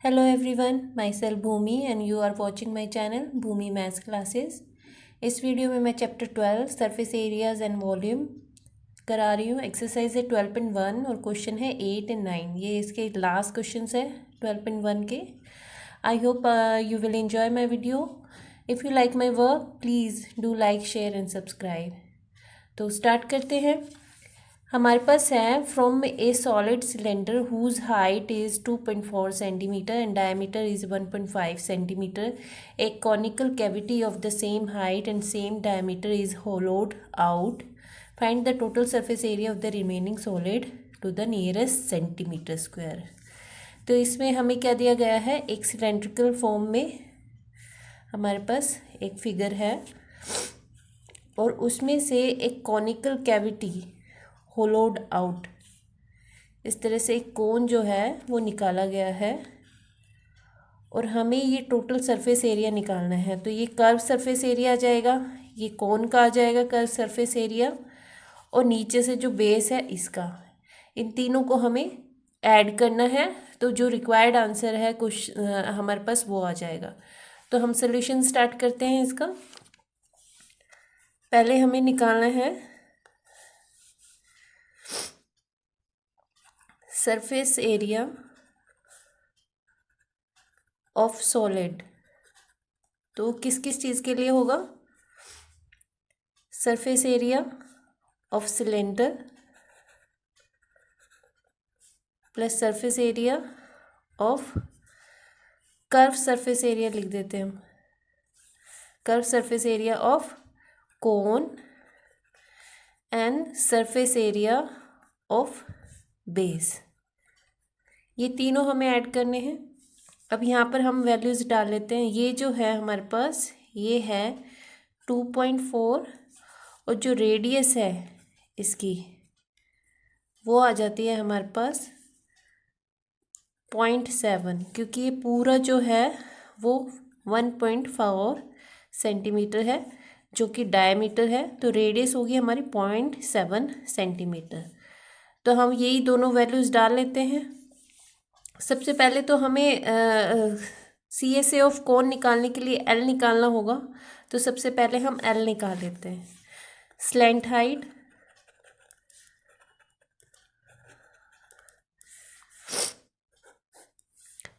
Hello everyone, myself Bhumi and you are watching my channel Bhumi Maths Classes। इस video में मैं chapter 12 surface areas and volume करा रही हूँ। Exercise है 12.1 और क्वेश्चन है 8 एंड 9। ये इसके लास्ट क्वेश्चन है 12.1 के। I hope you will enjoy my video. If you like my work please do like share and subscribe. तो स्टार्ट करते हैं। हमारे पास है from a solid cylinder whose height is 2.4 centimetre and diameter is 1.5 centimetre a conical cavity of the same height and same diameter is hollowed out. Find the total surface area of the remaining solid to the nearest centimetre square. तो इसमें हमें क्या दिया गया है, एक cylindrical form में हमारे पास एक फिगर है और उसमें से एक कॉनिकल कैविटी होलोड आउट, इस तरह से एक कोन जो है वो निकाला गया है और हमें ये टोटल सरफेस एरिया निकालना है। तो ये कर्व सरफेस एरिया आ जाएगा, ये कोन का आ जाएगा कर्व सरफेस एरिया, और नीचे से जो बेस है इसका, इन तीनों को हमें ऐड करना है। तो जो रिक्वायर्ड आंसर है कुछ हमारे पास वो आ जाएगा। तो हम सोल्यूशन स्टार्ट करते हैं इसका। पहले हमें निकालना है सरफेस एरिया ऑफ सॉलिड। तो किस किस चीज़ के लिए होगा, surface area of cylinder plus surface area of curve surface area लिख देते हैं हम, curve surface area of cone and surface area of base. ये तीनों हमें ऐड करने हैं। अब यहाँ पर हम वैल्यूज़ डाल लेते हैं। ये जो है हमारे पास ये है 2.4 और जो रेडियस है इसकी वो आ जाती है हमारे पास 0.7, क्योंकि ये पूरा जो है वो 1.4 सेंटीमीटर है जो कि डायमीटर है, तो रेडियस होगी हमारी 0.7 सेंटीमीटर। तो हम यही दोनों वैल्यूज़ डाल लेते हैं। सबसे पहले तो हमें CSA ऑफ कोन निकालने के लिए L निकालना होगा। तो सबसे पहले हम L निकाल लेते हैं। स्लैंट हाइट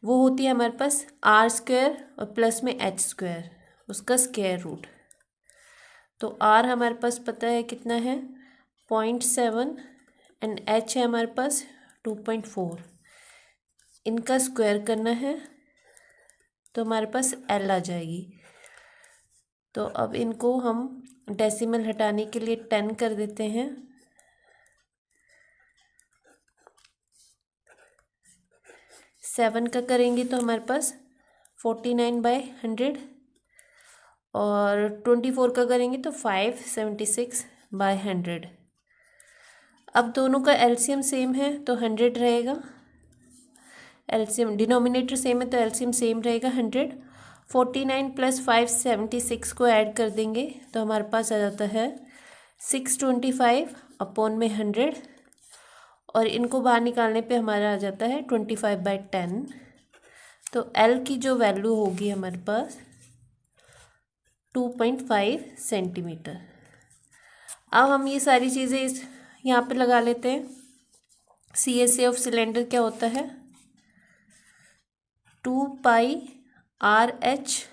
वो होती है हमारे पास r² और प्लस में h², उसका स्क्वायर रूट। तो r हमारे पास पता है कितना है 0.7 एंड h है हमारे पास 2.4, इनका स्क्वायर करना है तो हमारे पास L आ जाएगी। तो अब इनको हम डेसिमल हटाने के लिए 10 कर देते हैं। 7 का करेंगे तो हमारे पास 49/100 और 24 का करेंगे तो 576/100। अब दोनों का एलसीएम सेम है तो 100 रहेगा। एलसीएम डिनोमिनेटर सेम है तो एलसीएम सेम रहेगा 100। 49 प्लस 576 को ऐड कर देंगे तो हमारे पास आ जाता है 625/100 और इनको बाहर निकालने पे हमारा आ जाता है 25/10। तो एल की जो वैल्यू होगी हमारे पास 2.5 सेंटीमीटर। अब हम ये सारी चीज़ें इस यहाँ पे लगा लेते हैं। CSA ऑफ सिलेंडर क्या होता है 2πRH,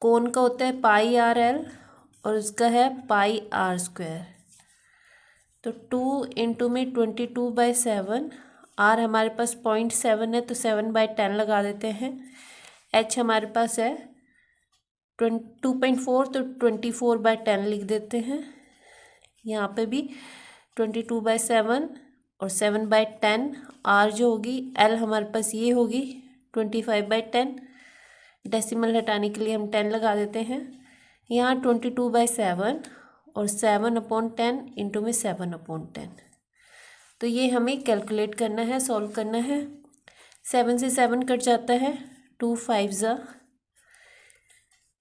कोन का होता है πRL और उसका है πR²। तो 2 इंटू में 22/7, R हमारे पास 0.7 है तो 7/10 लगा देते हैं। H हमारे पास है 2.4 तो 24/10 लिख देते हैं। यहाँ पे भी 22/7 और 7/10। R जो होगी L हमारे पास ये होगी 25/10। डेसिमल हटाने के लिए हम 10 लगा देते हैं। यहाँ 22/7 और 7/10 इंटू में 7/10। तो ये हमें कैलकुलेट करना है, सॉल्व करना है। 7 से 7 कट जाता है, 2 5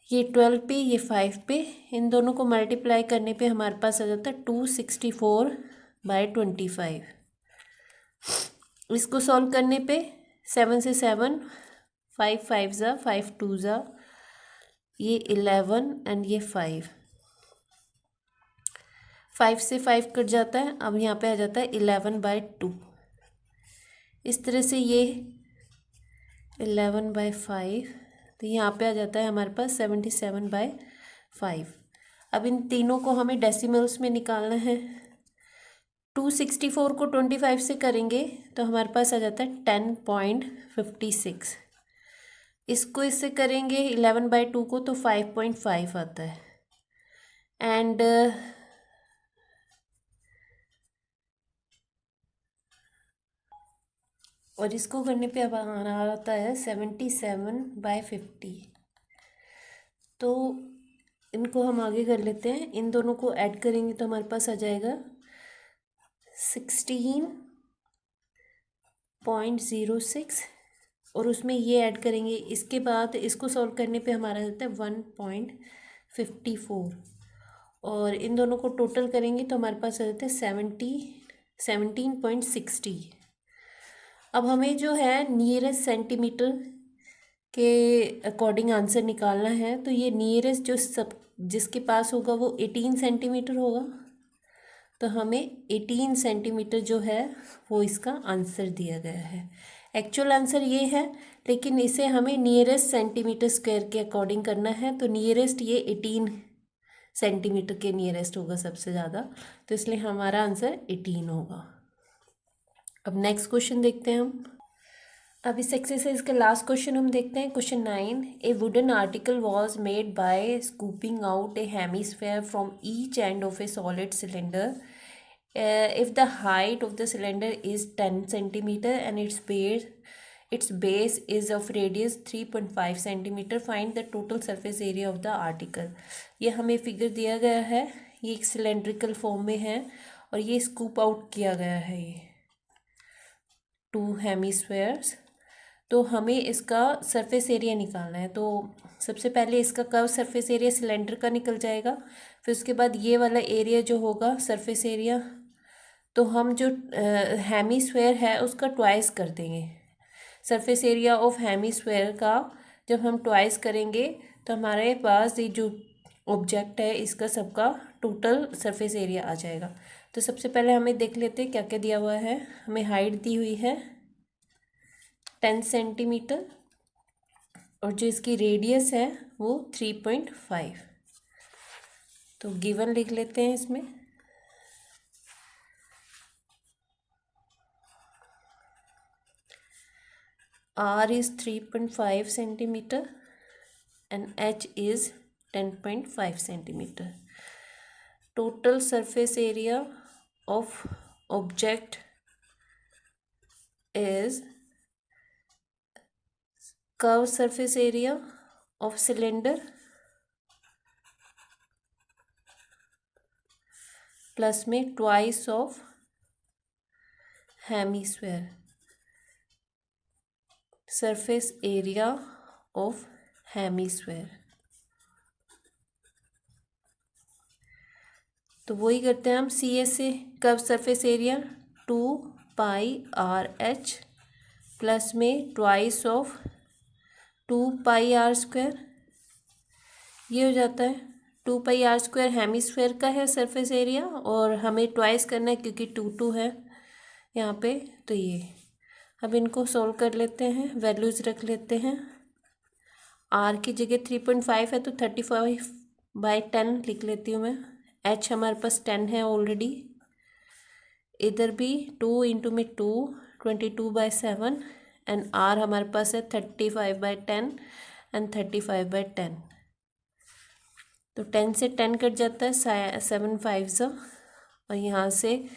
ये 12 पे ये 5 पे, इन दोनों को मल्टीप्लाई करने पे हमारे पास आ जाता है 264/25। इसको सॉल्व करने पे 7 से 7, 5 5 ज़ा 5 2 ज़ा, ये 11 एंड ये 5 से 5 कट जाता है। अब यहाँ पे आ जाता है 11/2। इस तरह से ये 11/5, तो यहाँ पे आ जाता है हमारे पास 77/5। अब इन तीनों को हमें डेसिमल्स में निकालना है। 264 को 25 से करेंगे तो हमारे पास आ जाता है 10.56। इसको इससे करेंगे 11/2 को तो 5.5 आता है। एंड और इसको करने पे अब आता है 77/50। तो इनको हम आगे कर लेते हैं। इन दोनों को ऐड करेंगे तो हमारे पास आ जाएगा 16.06, और उसमें ये ऐड करेंगे। इसके बाद इसको सॉल्व करने पे हमारा आता है 1.54, और इन दोनों को टोटल करेंगे तो हमारे पास आ जाता है 17.60। अब हमें जो है नियरेस्ट सेंटीमीटर के अकॉर्डिंग आंसर निकालना है। तो ये नियरेस्ट जो सब जिसके पास होगा वो 18 सेंटीमीटर होगा, तो हमें 18 सेंटीमीटर जो है वो इसका आंसर दिया गया है। एक्चुअल आंसर ये है, लेकिन इसे हमें नियरेस्ट सेंटीमीटर स्क्वायर के अकॉर्डिंग करना है। तो नियरेस्ट ये 18 सेंटीमीटर के नियरेस्ट होगा सबसे ज़्यादा, तो इसलिए हमारा आंसर 18 होगा। अब नेक्स्ट क्वेश्चन देखते हैं हम। अब इस एक्सरसाइज का लास्ट क्वेश्चन हम देखते हैं, question 9। A wooden article was made by scooping out A hemisphere from each end of A solid cylinder. If the height of the cylinder is 10 centimeter and its base is of radius 3.5 centimeter, find the total surface area of the article। ये हमें figure दिया गया है, ये एक cylindrical form में है और ये स्कूप आउट किया गया है ये 2 हेमिस्फेयर्स। तो हमें इसका सरफेस एरिया निकालना है। तो सबसे पहले इसका कर्व सरफेस एरिया सिलेंडर का निकल जाएगा, फिर उसके बाद ये वाला एरिया जो होगा सरफेस एरिया, तो हम जो हेमिस्फेयर है उसका ट्वाइस कर देंगे। सरफेस एरिया ऑफ हेमिस्फेयर का जब हम ट्वाइस करेंगे तो हमारे पास ये जो ऑब्जेक्ट है इसका सबका टोटल सरफेस एरिया आ जाएगा। तो सबसे पहले हमें देख लेते हैं क्या क्या दिया हुआ है। हमें हाइट दी हुई है 10 सेंटीमीटर और जो इसकी रेडियस है वो 3.5। तो गिवन लिख लेते हैं इसमें। R is 3.5 centimeter and H is 10.5 centimeter. Total surface area of object is curve surface area of cylinder plus में twice of hemisphere, surface area of hemisphere। तो वही करते हैं हम सी एस से। Curve surface area 2πRH plus में twice of 2πr², ये हो जाता है 2πr² हेमिस्फेयर का है सरफेस एरिया, और हमें ट्वाइस करना है क्योंकि 2 है यहाँ पे। तो ये अब इनको सॉल्व कर लेते हैं, वैल्यूज़ रख लेते हैं। R की जगह 3.5 है तो 35/10 लिख लेती हूँ मैं। H हमारे पास 10 है ऑलरेडी, इधर भी 2 इंटू में 2 22/7, एंड R हमारे पास है 35/10 एंड 35/10। तो 10 से 10 कट जाता है, 7 5 ज़ा, और यहाँ से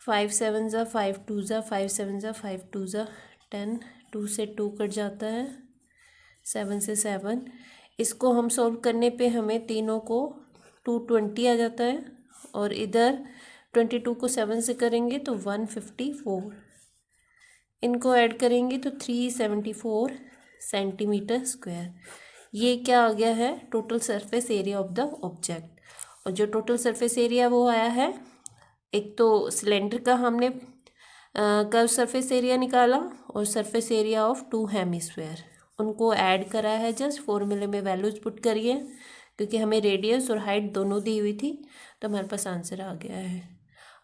5 7 ज़ा 5 2 ज़ा 5 7 ज़ा 5 2 ज़ा 10, 2 से 2 कट जाता है, 7 से 7। इसको हम सॉल्व करने पे हमें तीनों को 220 आ जाता है, और इधर 22 को 7 से करेंगे तो 154, इनको ऐड करेंगे तो 374 सेंटीमीटर स्क्वायर। ये क्या आ गया है, total surface area of the object. और जो टोटल सरफेस एरिया वो आया है, एक तो सिलेंडर का हमने कर्व सरफेस एरिया निकाला और सरफेस एरिया ऑफ 2 हेमिस्फेयर उनको ऐड करा है। जस्ट फॉर्मूले में वैल्यूज पुट करिए क्योंकि हमें रेडियस और हाइट दोनों दी हुई थी, तो हमारे पास आंसर आ गया है।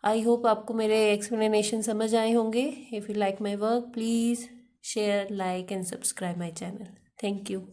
आई होप आपको मेरे एक्सप्लेनेशन समझ आए होंगे। If you like my work please share, like and subscribe my channel. Thank you.